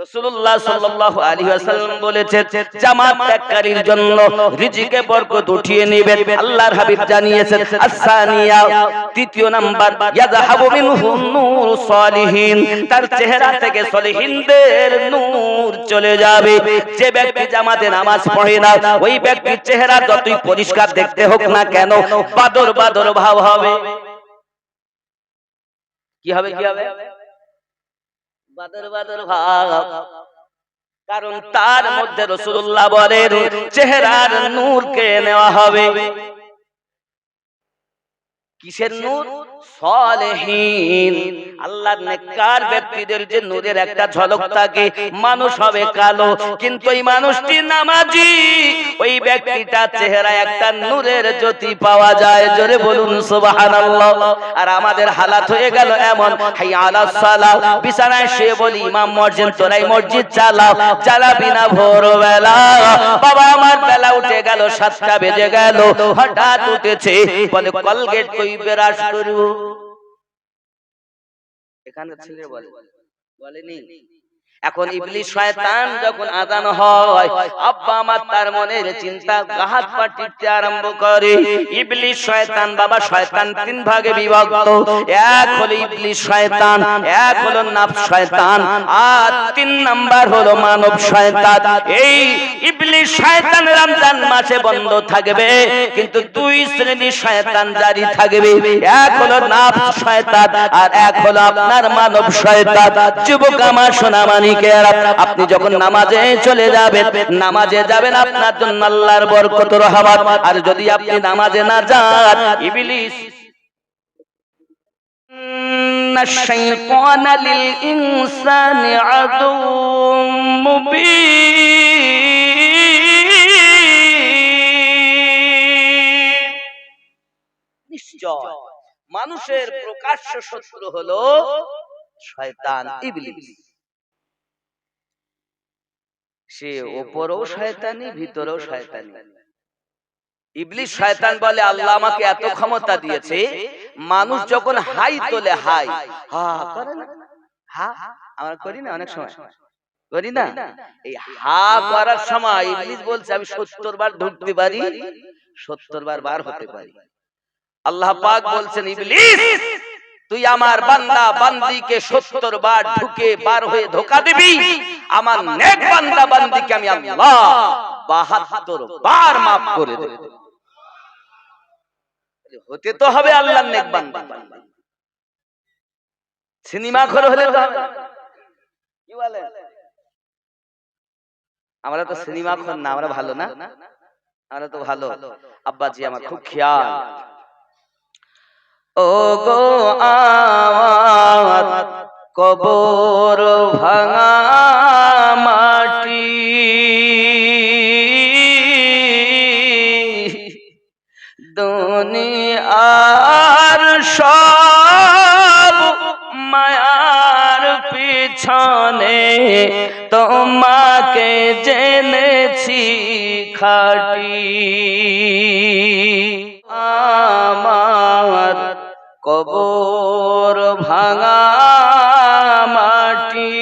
রাসূলুল্লাহ সাল্লাল্লাহু আলাইহি ওয়াসাল্লাম বলেছেন জামাত ত্যাগকারীর জন্য রিজিকে বরকত উঠিয়ে নেবেন। আল্লাহর হাবিব জানিয়েছেন আসসানিয়া, তৃতীয় নাম্বার, ইয়াযহাবু মিনহু নূর সালিহিন, তার চেহারা থেকে সলিহিনদের নূর চলে যাবে। যে ব্যক্তি জামাতে নামাজ পড়ে না ওই ব্যক্তির চেহারা যতই পরিষ্কার দেখতে হোক না কেন বাদর বাদর ভাব হবে। কি হবে? কি হবে? বাদর বাদর ভাব। কারণ তার মধ্যে রাসূলুল্লাহ বলেন চেহারার নূরকে নেওয়া হবে। কিসের নূর? সালেহীন, আল্লাহর নেককার ব্যক্তিদের যে নূরের একটা ঝলক থাকে। মানুষ হবে কালো কিন্তু এই মানুষটি নামাজি, ওই ব্যক্তিটা চেহারায় একটা নূরের জ্যোতি পাওয়া যায়। জোরে বলুন সুবহানাল্লাহ। আর আমাদের হালাত হয়ে গেল এমন, হাইয়া আলাস সালাহ, বিছানায় শুয়ে বলি ইমাম মসজিদ তোরাই মসজিদ চালাও, চালাবি না ভোরবেলা। বাবা আমার বেলা উঠে গেল, 7টা বেজে গেল, হঠাৎ উঠেছে বলে কলগেট কই বেরাস করব। এখানে ছেলে বলেনি। এখন ইবলিস শয়তান যখন আযান হয় আব্বা আমার তার মনের চিন্তা হাত পা টিপতে আরম্ভ করে। ইবলিস শয়তান, বাবা শয়তান 3 ভাগে বিভক্ত। এক হলো ইবলিস শয়তান, এক হলো নাফস শয়তান, আর 3 নাম্বার হলো মানব শয়তান। এই ইবলিস শয়তান রমজান মাসে বন্ধ থাকবে কিন্তু 2 শ্রেণীর শয়তান জারি থাকবে। এক হলো নাফস শয়তান আর এক হলো আপনার মানব শয়তান। যুবক আমার সোনা মানিকেরা, আপনি যখন নামাজে চলে যাবেন, নামাজে যাবেন আপনার জন্য আল্লাহর বরকত রহমত। আর যদি আপনি নামাজে না যান, ইবলিস শাইতানা লিল ইনসানি আদুউম মুবিন, নিশ্চয় মানুষের প্রকাশ্য শত্রু হলো শয়তান ইবলিস। সে উপরেও শয়তানি ভিতরেও শয়তানি। ইবলিস শয়তান বলে আল্লাহ আমাকে এত ক্ষমতা দিয়েছে, মানুষ যখন হাই তোলে, হাই হা করে না, হা আমরা করি না, অনেক সময় করি না, এই হা করার সময় ইবলিস বলছে আমি 70 বার ঢুকতে পারি, 70 বার বার হতে পারি। আল্লাহ পাক বলছেন ইবলিস তুই আমার বান্দা বান্দিকে 70 বার ঢুকে বার হয়ে ধোঁকা দিবি, আমার নেক বান্দা বান্দিকে আমি আল্লাহ 72 বার maaf করে দেব। হতে তো হবে আল্লাহর নেক বান্দা। সিনেমা ঘর হলে তো হবে। কি বলে? আমরা তো সিনেমা ঘর না, আমরা ভালো না, আমরা তো ভালো। আব্বাজি আমার খুব খেয়াল। ও গো আমার কবর ভাঙা মাটি, দুনিয়ার সব মায়ার পিছনে তোমাকে জেনেছি খাঁটি। আমার কবর ভাঙা মাটি,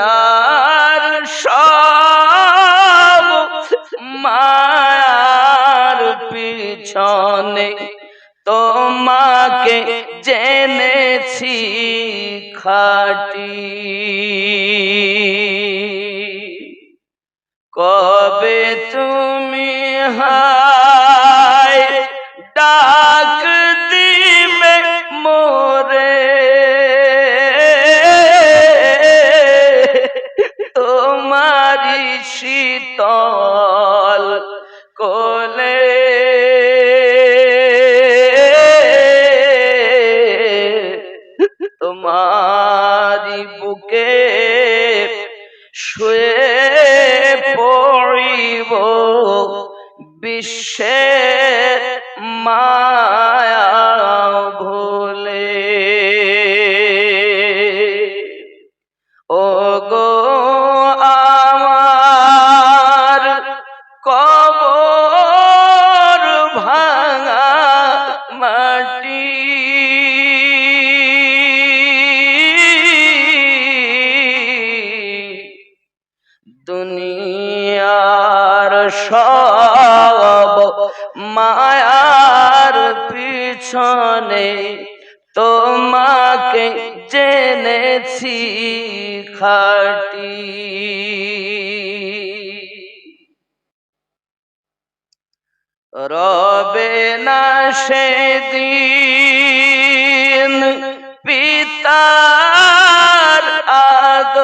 দুনিয়ার সব মায়ার পিছনে তোমাকে জেনেছি খাঁটি। কবে তুমি হায় ডাক দিবে মোরে, তোমারি শীতল কোলে, তোমারি বুকে শুয়ে পড়িব বিশ্বের মায়া ভুলে। ও গো আমার কবর ভাঙা মাটি, মায়ার পিছনে তোমাকে জেনেছি খাঁটি। রবে না সেদিন পিতার আদর,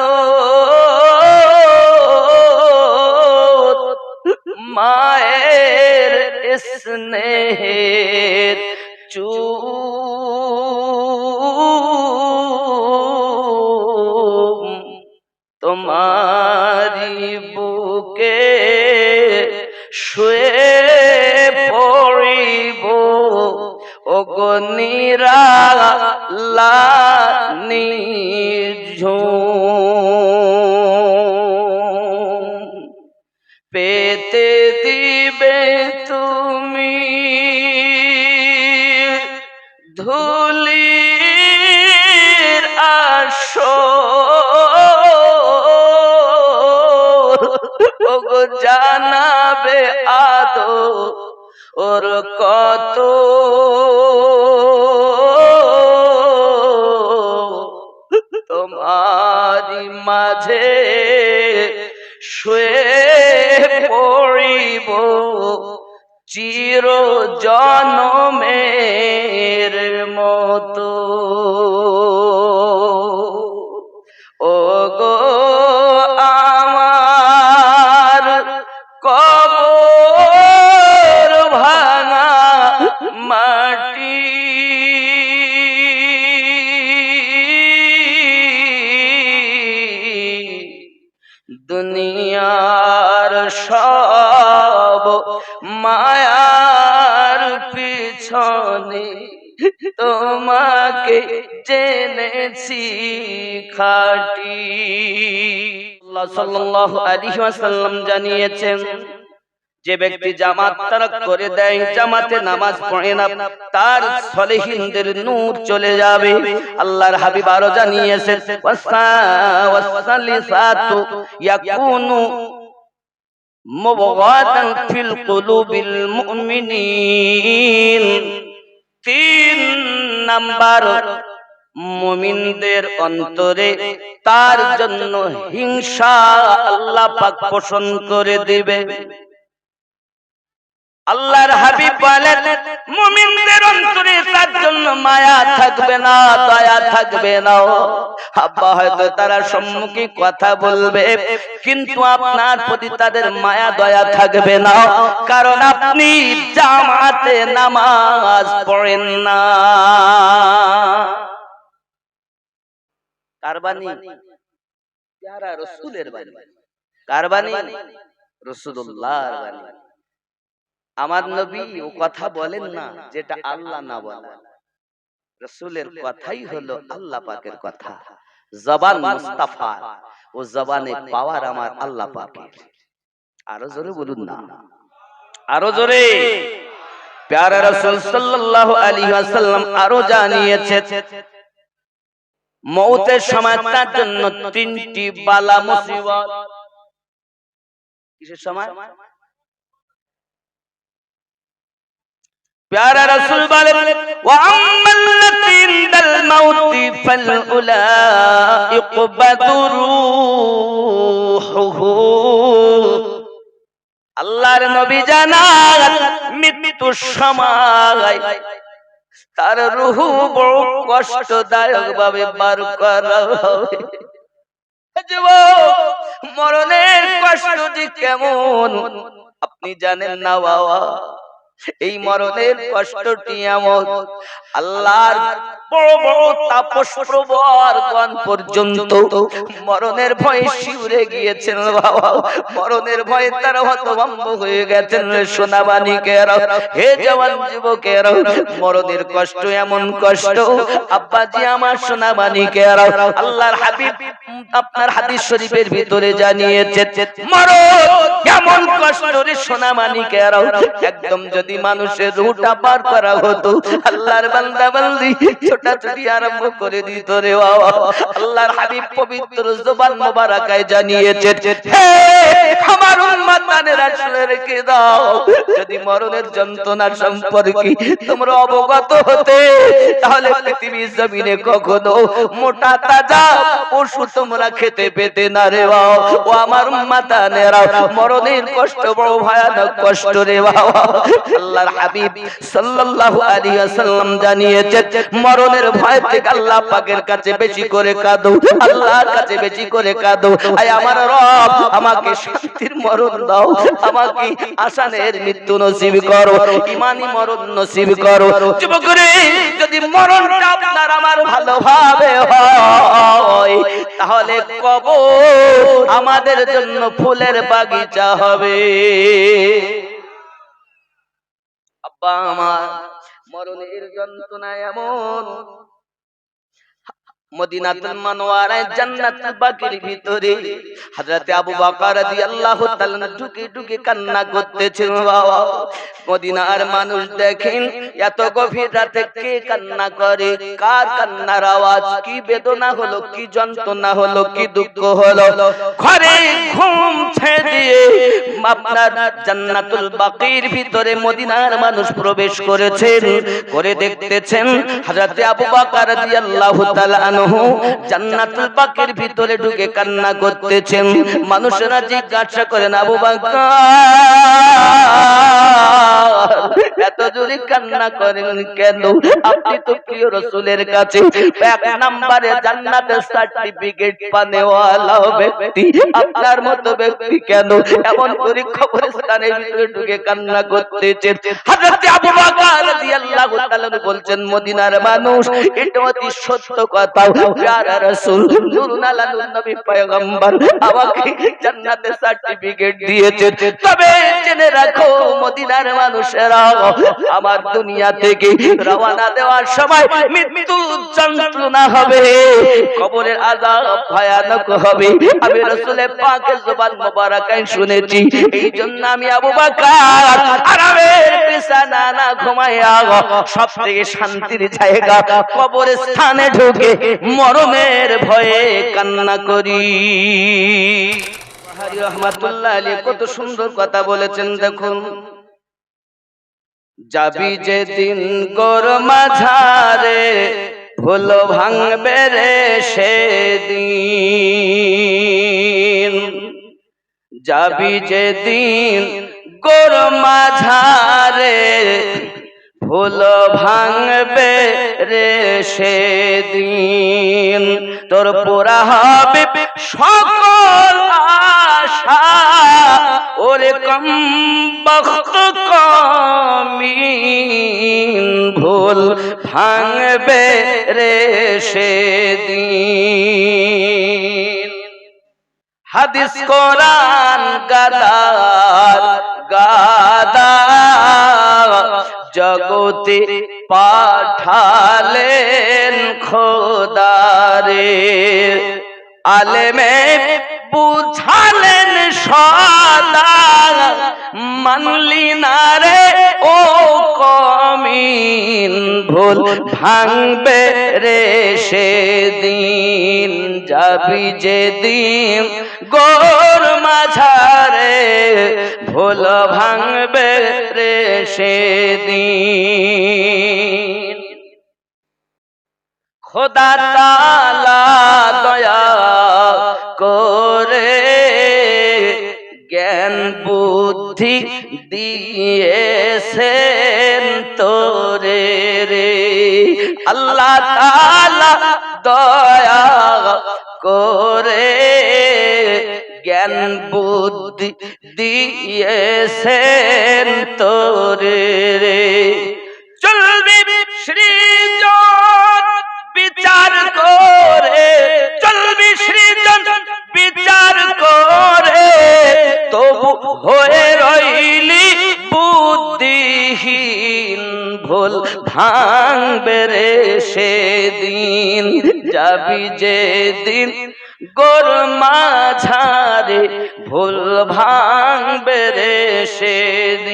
মায়ের স্নেহের চুম, তোমারি বুকে শুয়ে পড়িব ওগো নিরালা নিঝুম। পেতে দিবে তুমি ধুলির আসর, ওগো জানাবে আদর কত, তোমারি মাঝে শুয়ে পড়িব চির জনমের মতো। ওগো আমার কবর ভাঙা মাটি, দুনিয়ার সব মায়ার পিছনে তোমাকে জেনেছি খাঁটি। আল্লাহ সাল্লাল্লাহু আলাইহি ওয়াসাল্লাম জানিয়েছেন, যে ব্যক্তি জামাত তারক করে দেয়, জামাতে নামাজ পড়ে না, তার সলিহিনদের নূর চলে যাবে। আল্লাহর হাবিব আরো জানিয়েছেন, ওয়াসালিসাতু ইয়াকুনু মুবগাদান ফিল কুলুবিল মুমিনিন। 3 নাম্বার, মুমিনদের অন্তরে তার জন্য হিংসা আল্লাহ পাক পোষণ করে দিবে। আল্লাহর হাবিব বলেন, মুমিনদের অন্তরে তার জন্য মায়া থাকবে না, দয়া থাকবে না। আব্বা হয়তো তারা সম্মুখে কথা বলবে, কিন্তু আপনার প্রতি তাদের মায়া দয়া থাকবে না, কারণ আপনি জামাতে নামাজ পড়েন না। কার বাণী? প্যারা রাসূলের বাণী। কার বাণী? রাসূলুল্লাহর বাণী। আমার নবী ও কথা বলেন না যেটা আল্লাহ না বলে। রাসূলের কথাই হলো আল্লাহ পাকের কথা। জবান মুস্তাফা, ও জবানে পাওয়ার আমার আল্লাহ পাকের। আরো জোরে বলুন না, আরো জোরে। প্যারা রাসূল সাল্লাল্লাহু আলাইহি ওয়াসাল্লাম আরো জানিয়েছেন, মওতের সময় তার জন্য 3টি বালা মুসিবত। কিসের সময়? প্যারা রাসূল বলেন, ওয়া আম্মাল্লাতী ইনদাল মাউতি ফাল উলা ইকবাদু রূহুহু। আল্লাহর নবী জানান, মৃত্যুর সময় তার রূহ বড় কষ্টদায়ক ভাবে বার করা হবে। মরণের কষ্ট যে কেমন আপনি জানেন না বাবা। এই মরণের কষ্টটি এমন, আল্লাহর বড় বড় তাপস প্রবরগণ পর্যন্ত মরণের ভয়ে শিউরে গিয়েছেন বাবা। মরণের ভয়ে তারা হতভম্ব হয়ে গেছেন। সোনাবানিকেরা, হে জওয়ান যুবকেরা, মরণের কষ্ট এমন কষ্ট আব্বাজি আমার সোনাবানিকেরা, আল্লাহর হাবিব আপনার হাদিস শরীফের ভিতরে জানিয়েছেন, মরণ কেমন কষ্ট রে সোনাবানিকেরা। একদম যদি যদি মানুষের রুহটা বার করা হতো, আল্লাহর বান্দা বান্দি ছোটাছুটি আরম্ভ করে দিত রে বাবা। আল্লাহর হাবিব পবিত্র জবান মোবারকায় জানিয়েছেন, হে আমার উম্মতানেরা শুনে রেখে দাও, যদি মরণের যন্ত্রণা সম্পর্কে তোমরা অবগত হতে, তাহলে পৃথিবীর জমিনে কখনো মোটা তাজা পশু তোমরা খেতে পেতে না রে বাবা। ও আমার উম্মতানেরা, মরণের কষ্ট বড় ভয়ানক কষ্ট রে বাবা। আল্লাহর হাবিব সাল্লাল্লাহু আলাইহি ওয়াসাল্লাম জানিয়েছেন, মরণের ভয় থেকে আল্লাহ পাকের কাছে বেশি করে কাঁদো, আল্লাহর কাছে বেশি করে কাঁদো, আয় আমার রব আমাকে শান্তির মরণ দাও, আমাকে আসানের মৃত্যু নসিব করো, ঈমানি মরণ নসিব করো। যুবক রে, যদি মরণটা আপনার আমার ভালোভাবে হয়, তাহলে কবর আমাদের জন্য ফুলের বাগিচা হবে। আব্বা আমার মরণের যন্ত্রণা এমন, মদিনাতুল মুনাওয়ারায় জান্নাতুল বাকির ভিতরে হযরত আবু বকর রাদিয়াল্লাহু তাআলা ঢুকে ঢুকে কান্না করতেছেন বাবা। মদিনার মানুষ দেখেন এত গভীর রাতে কে কান্না করে, কার কান্নার আওয়াজ, কি বেদনা হলো, কি যন্ত্রণা হলো, কি দুঃখ হলো। ঘরে ঘুম ছেড়ে দিয়ে আপনার জান্নাতুল বাকির ভিতরে মদিনার মানুষ প্রবেশ করেছেন, করে দেখতেছেন হযরত আবু বকর রাদিয়াল্লাহু তাআলা জান্নাতুল বাকির ভিতরে ঢুকে কান্না করতেছেন। মানুষেরা জিজ্ঞাসা করেন, আবু বকর এত জোরে কান্না করেন কেন? আপনি তো প্রিয় রাসূলের কাছে এক নম্বরে জান্নাতের সার্টিফিকেট পানেওয়ালা ব্যক্তি, আপনার মতো ব্যক্তি কেন এমন করে কবরস্থানের ভিতরে ঢুকে কান্না করতেছেন? হযরত আবু বকর রাদিয়াল্লাহু তাআলা বলছেন, মদিনার মানুষ, এটা অতি সত্য কথা, প্যারা রাসূল নূরুল আলাম নবী পয়গম্বর আমাকে জান্নাতের সার্টিফিকেট দিয়েছেন। তবে জেনে রাখো মদিনার মানুষেরা, আমার দুনিয়া থেকে রওনা দেওয়ার সময় মৃত্যু যন্ত্রণা হবে, কবরের আযাব ভয়ানক হবে। আমি রাসূলের পাকের জবান মোবারকায় শুনেছি, এইজন্য আমি আবু বকর আরামের বিছানা না ঘুমায়া সবথেকে শান্তির জায়গা কবরের স্থানে ঢুকে মরণের ভয়ে কান্না করি। বুখারী রাহমাতুল্লাহ আলাইহি কত সুন্দর কথা বলেছেন, দেখুন, যাবি যেদিন গোর মাঝারে ভুল ভাঙবে রে সেদিন, যাবি যেদিন গোর মাঝারে ভুল ভাঙবে রে সেদিন, তোর পুরা হবে সকল আশা, ওরে কম বখত কমিন ভুল ভাঙবে রে সেদিন। হাদিস কোরআন গাদার গাদা জগতে পাঠালেন খোদারে, আলেমে বুঝালেন সদা, মানলি না রে ও কমিন ভুল ভাঙবে রে সেদিন, যাবি যেদিন গোর মাঝারে ভুল ভাঙবে রে সেদিন। খোদা তাআলা দয়া করে জ্ঞান বুদ্ধি দিয়েছেন তোরে রে, আল্লাহ তাআলা দয়া করে জ্ঞান বুদ্ধি দিয়েছেন তোরে রে। চলবি সৃজন বিচার করে, চলবি সৃজন বিচার করে, তবু হয়ে রইলি বুদ্ধিহীন ভুল ভাঙবে রে সেদিন, যাবি যেদিন গোর মাঝারে ভুল ভাঙবে রে সেদিন।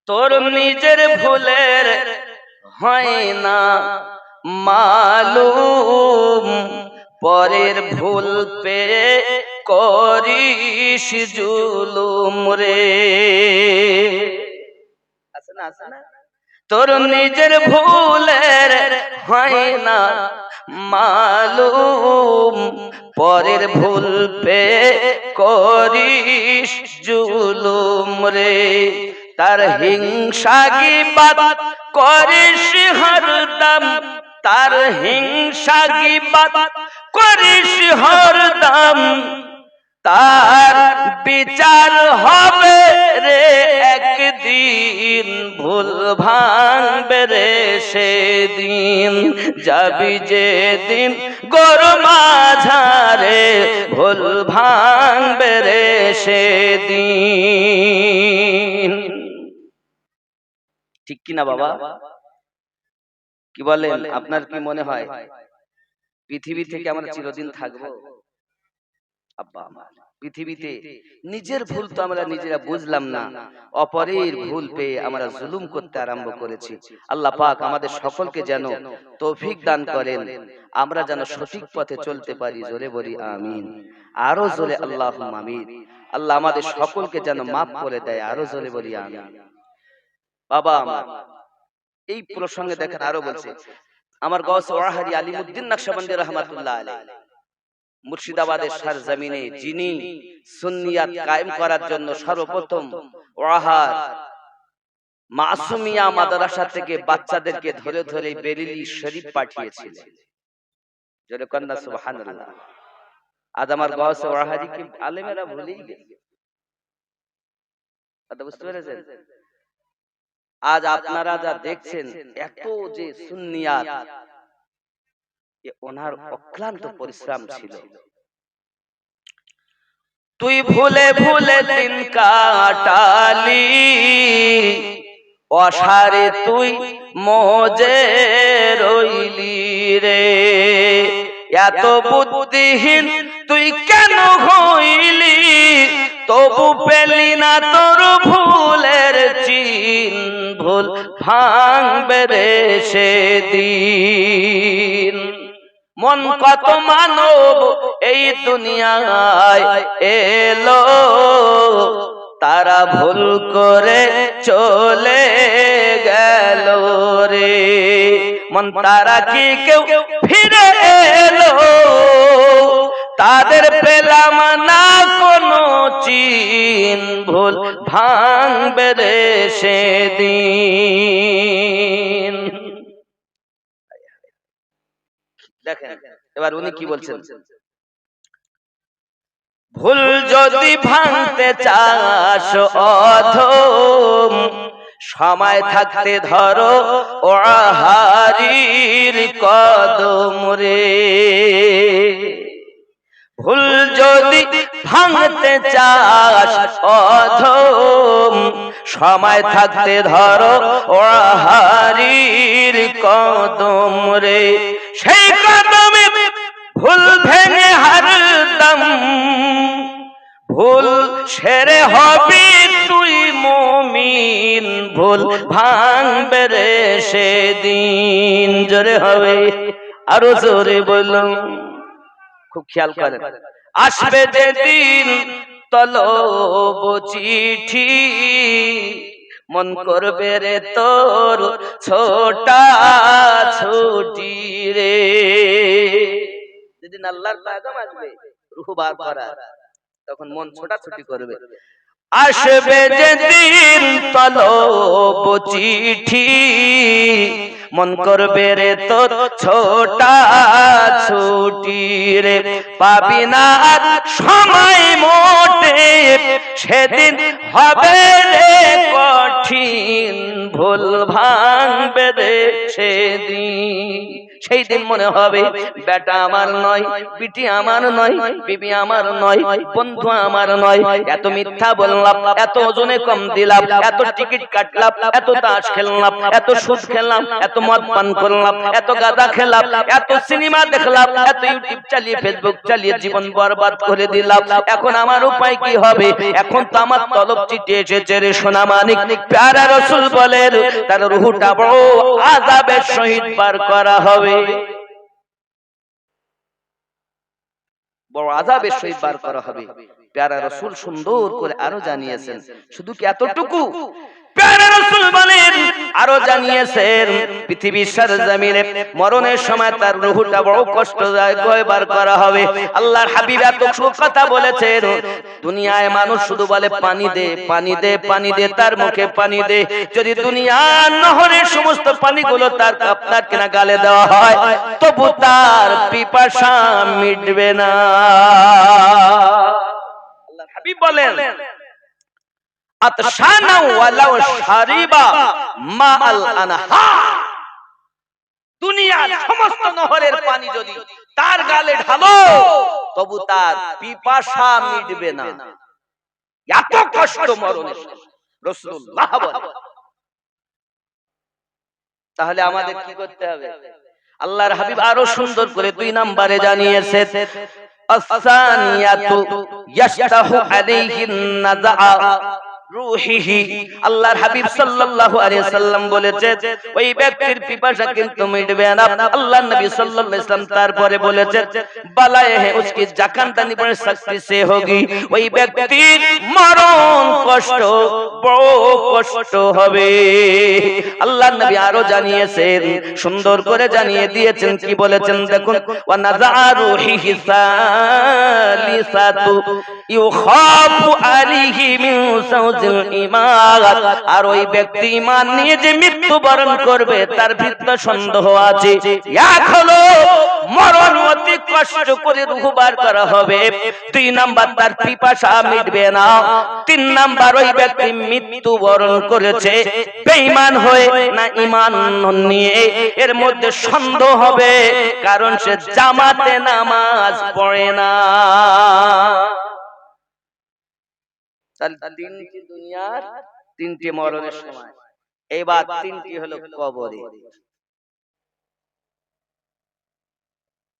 তোর নিজের ভুলের হয় না মালুম, পরের ভুল পেয়ে করিস জুলুম রে। আছে না, আছে না? তোর নিজের ভুলের হয় না মালুম, পরের ভুল পেয়ে করিস জুলুম রে। তার হিংসা গীবাত করিস হরদম, তার হিংসা গীবাত করিস হরদম, তার বিচার হবে রে একদিন, ভুল ভাঙবে রে সেদিন, যাবি যেদিন গোর মাঝারে, ভুল ভাঙবে রে সেদিন। ঠিক কিনা বাবা? কি বলেন? আপনার কি মনে হয় পৃথিবী থেকে আমরা চিরদিন থাকবো? আব্বা আমার, পৃথিবীতে নিজের ভুল তো আমরা নিজেরা বুঝলাম না, অপরের ভুল পেয়ে আমরা জুলুম করতে আরম্ভ করেছি। আল্লাহ পাক আমাদের সকলকে যেন তৌফিক দান করেন, আমরা যেন সঠিক পথে চলতে পারি। জোরে বলি আমিন, আরো জোরে আল্লাহুম্মা আমিন। আল্লাহ আমাদের সকলকে যেন মাফ করে দেয়, আরো জোরে বলি আমিন। বাবা আমার, এই প্রসঙ্গে দেখেন আরো বলছে আমার গাউস ওয়াহারি আলিমউদ্দিন নকশবন্দি রাহমাতুল্লাহ আলাইহি, মুর্শিদাবাদের সরজমিনে যিনি সুন্নিয়াত কায়েম করার জন্য সর্বপ্রথম ওয়াহার মাসুমিয়া মাদ্রাসা থেকে বাচ্চাদেরকে ধরে ধরে বেরেলি শরীফ পাঠিয়েছিলেন। জোরে কন্না সুবহানাল্লাহ। আজ আমার গাউস ওয়াহারি কি আলেমেরা ভুলেই গেছে, কথা বুঝতে পেরেছেন? আজ আপনারা যা দেখছেন এত যে সুন্নিয়াত, ওনার অক্লান্ত পরিশ্রম ছিল। তুই ভুলে ভুলে দিন কাটালি, অসারে তুই মজে রইলি রে, এত বুদ্ধিহীন তুই কেন হইলি, তবু পেলি না তোর ভুলের চিন, ভুল ভাঙবে রে সেদিন। মন কত মানব এই দুনিয়ায় এলো, তারা ভুল করে চলে গেল রে, মন তারা কি কেউ ফিরে এলো, তাদের পেলাম না কোনো চিন, ভুল ভাঙবে রে সেদিন। দেখেন এবার উনি কি বলছেন, ভুল যদি ভাঙতে চাস অধম, সময় থাকতে ধরো ওয়াহারির কদম রে। ভুল যদি ভাঙতে চাস অধম, সময় থাকতে ধরো ওয়াহারির কদম রে, সেই কদমে ভুল ভেঙে হরদম, ভুল সেরে হবি তুই মুমিন, ভুল ভাঙবে রে সেদিন। জোরে হবে, আরো জোরে বলুন, খুব খেয়াল করেন। আসবে যেদিন তলব চিঠি, মন করবে রে তোর ছোটা ছুটি রে, যেদিন আল্লাহর পায়গাম আসবে রূহ বার করা, তখন মন ছোটাছুটি করবে। আসবে যেদিন তলব চিঠি, মন করবে রে তোর ছোটা ছুটি রে, পাবি না সময় মোটে সেদিন হবে রে কঠিন, ভুল ভাঙবে রে সেদিন, সেই দিন মনে হবে বেটা আমার নয়, বিটি আমার নয়, বিবি আমার নয়, বন্ধু আমার নয়, এত মিথ্যা বললাম, এত ওজনে কম দিলাম, এত টিকিট কাটলাম, এত তাস খেললাম, এত সুদ খেললাম, এত মদ পান করলাম, এত গাঁজা খেলাম, এত সিনেমা দেখলাম, এত ইউটিউব চালিয়ে ফেসবুক চালিয়ে জীবন বরবাদ করে দিলাম। এখন আমার উপায় কি হবে? এখন তো আমার তলব চিঠি এসেছে রে সোনা মানিক। প্যারা রাসূল বলেন তার রূহটা বড় আযাবের সহিত পার করা হবে, বড় আযাবের সহিত পার করা হবে। প্যারা রাসূল সুন্দর করে আরো জানিয়েছেন, শুধু কি এতটুকু? প্যারা রাসূল বলেন আরো জানিয়েছেন পৃথিবীর সরজমিনে মরণের সময় তার রূহটা বড় কষ্টদায়ক বার করা হবে। আল্লাহর হাবিব এত কথা বলেছেন, দুনিয়ায় মানুষ শুধু বলে পানি দে পানি দে পানি দে, তার মুখে পানি দে। যদি দুনিয়ার নহরের সমস্ত পানিগুলো তার আপনার কিনা গালে দেওয়া হয়, তবু তার পিপাসা মিটবে না। আল্লাহর হাবিব বলেন আতশানা ওয়ালাউ শারিবা মাআল আনহার, দুনিয়ার সমস্ত নহরের পানি যদি তার গালে ঢালো তবু তার পিপাসা মিটবে না। এত কষ্ট মরণের, রাসূলুল্লাহ বলেন। তাহলে আমাদের কি করতে হবে? আল্লাহর হাবিব আরো সুন্দর করে 2 নম্বরে জানিয়েছে, আস-সানিয়াতু ইয়াশতাহু আলাইহিন নাযা রূহিহি। আল্লাহর হাবিব সাল্লাল্লাহু আলাইহি সাল্লাম বলেছে ওই ব্যক্তির পিপাসা কিন্তু মিটবে না। আল্লাহর নবী সাল্লাল্লাহু আলাইহি সাল্লাম তারপরে বলেছে বালায়ে হে উসকি জাকানদানি পরে শক্তি সে হোগি, ওই ব্যক্তির মরণ কষ্ট বড় কষ্ট হবে। আল্লাহর নবী আরো জানিয়েছেন, সুন্দর করে জানিয়ে দিয়েছেন, কি বলেছেন দেখুন, ওয়া নাযা রূহিহি সালিসাতু ইউখাফু আলাইহি মিন সাউজিল ঈমান। আর ওই ব্যক্তি ঈমান নিয়ে যে মৃত্যুবরণ করবে তার ভিতরে সন্দেহ আছে। এক হলো মরণ অতি কষ্ট করে রূহ বার করা হবে, 2 নাম্বার তার পিপাসা মিটবে না, 3 নাম্বার ওই ব্যক্তি মৃত্যুবরণ করেছে বেঈমান হয়ে না ঈমান নিয়ে, এর মধ্যে সন্দেহ হবে, কারণ সে জামাতে নামাজ পড়ে না। তিনটি দুনিয়ার, 3টি মরণের সময়। এবার 3টি হলো কবরে।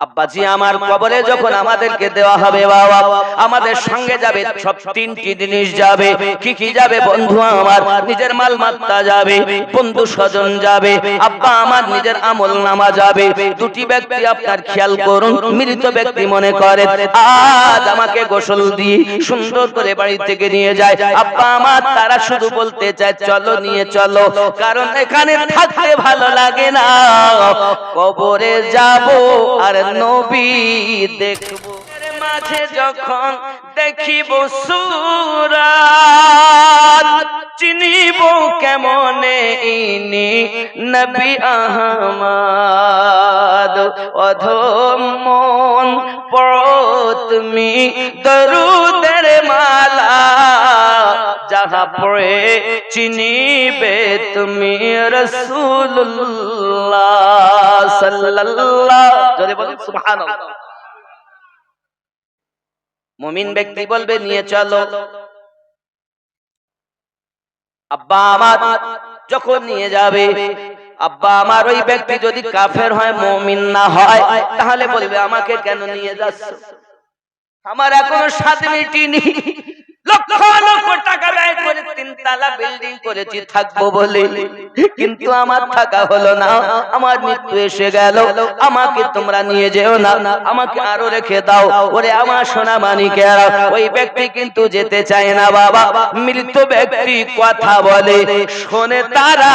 আব্বাজি আমার কবরে যখন আমাদেরকে দেওয়া হবে বাবা, আমাদের সঙ্গে যাবে সব 3টি জিনিস যাবে। কি কি যাবে বন্ধু আমার? নিজের মাল মাত্তা যাবে, বন্ধু স্বজন যাবে, আব্বা আমার নিজের আমল নামা যাবে। 2টি ব্যক্তি আপনার খেয়াল করুন, মৃত ব্যক্তি মনে করেন আজ আমাকে গোসল দিয়ে সুন্দর করে বাড়ি থেকে নিয়ে যায়, আব্বা আমার তারা শুধু বলতে চায় চলো নিয়ে চলো, কারণ এখানে থাকতে ভালো লাগে না, কবরে যাব আর নবী দেখবো। মাঝে যখন দেখিব সূরাত চিনিব কেমনে ইনি নবী আহমদ। অধম মন পড়ো তুমি দরুদের মালা, যাহা পড়ে চিনিবে তুমি রাসূলুল্লাহ সাল্লাল্লাহু জোরে বলেন সুবহানাল্লাহ। মুমিন ব্যক্তি বলবে নিয়ে চলো। আব্বা আমার যখন নিয়ে যাবে, আব্বা আমার ওই ব্যক্তি যদি কাফের হয়, মুমিন না হয়, তাহলে বলবে আমাকে কেন নিয়ে যাচ্ছ? আমার এখনো স্বাদ মিটেনি, লক্ষ লক্ষ টাকা ব্যয় করে 3 তলা বিল্ডিং করেছি থাকবো বলে, কিন্তু আমার থাকা হলো না, আমার মৃত্যু এসে গেল, আমাকে তোমরা নিয়ে যেও না, আমাকে আরো রেখে দাও। ওরে আমার সোনা মানিকেরা, ওই ব্যক্তি কিন্তু যেতে চায় না বাবা। মৃত ব্যক্তি কথা বলে শোনে তারা,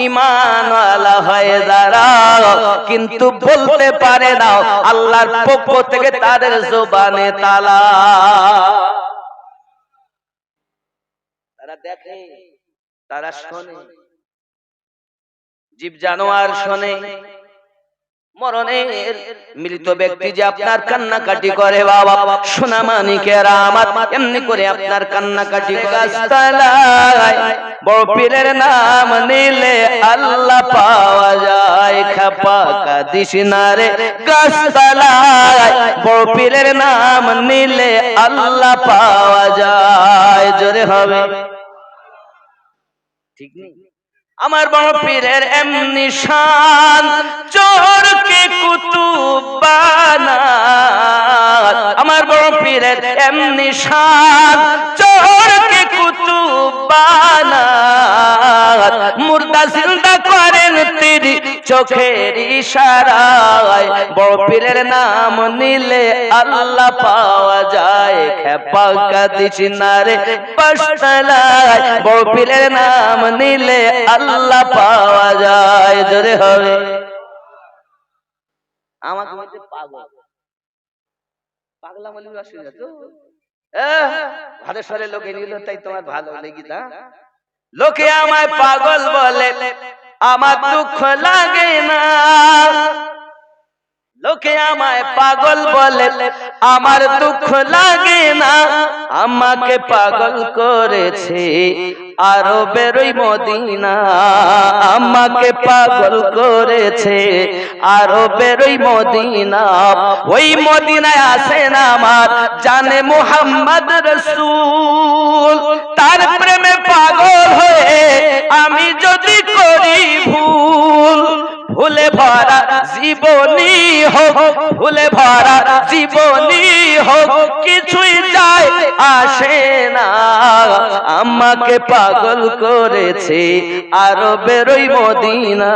ঈমানওয়ালা হয়ে যারা, কিন্তু বলতে পারে না, আল্লাহর পক্ষ থেকে তাদের জবানে তালা। তারা দেখে, তারা শোনে, জীব জানোয়ার শোনে, মরণের মৃত ব্যক্তি যে আপনার কান্নাকাটি করে বাবা, সোনা মানিকেরা আমার, এমনি করে আপনার কান্নাকাটি। গাছতলায় বড় পীরের নাম নিলে আল্লাহ পাওয়া যায়, খাপা কাঁদিস না রে গাছতলায় বড় পীরের নাম নিলে আল্লাহ পাওয়া যায়। জোরে হবে ঠিক নেই? আমার বড় পীরের এমনি শান, চোরকে কুতুব বানায়। আমার বড় পীরের এমনি শান, চোরকে কুতুব বানায়। মুর্দা জিন্দা করেন তিনি চোখের ইশারায়, বড় পীরের নাম নিলে আল্লাহ পাওয়া যায়। খেপা কাঁদিস না রে গাছতলায় বড় পীরের নাম নিলে আল্লাহ পাওয়া যায়। জোরে হবে। আমাকে বলছে পাগল, পাগলা বলি অসুবিধা তো ভারতের লোকে নিল, তাই তোমার ভালো লেগে না? লোকে আমায় পাগল বলে, আমার দুঃখ লাগে না। লোকে আমায় পাগল বলে, আমার দুঃখ লাগে না। আমাকে পাগল করেছে আরবের ওই মদিনা, আমাকে পাগল করেছে আরবের ওই মদিনা। ওই মদিনায় আসেন আমার জানে মুহাম্মদ রাসূল, তার প্রেমে পাগল হয়ে আমি যদি করি ভুল, ভুলে ভরা জীবনী হোক, ভুলে ভরা জীবনী হোক, কিছুই যায় আসে না। আমাকে পাগল করেছে আরবের ওই মদিনা।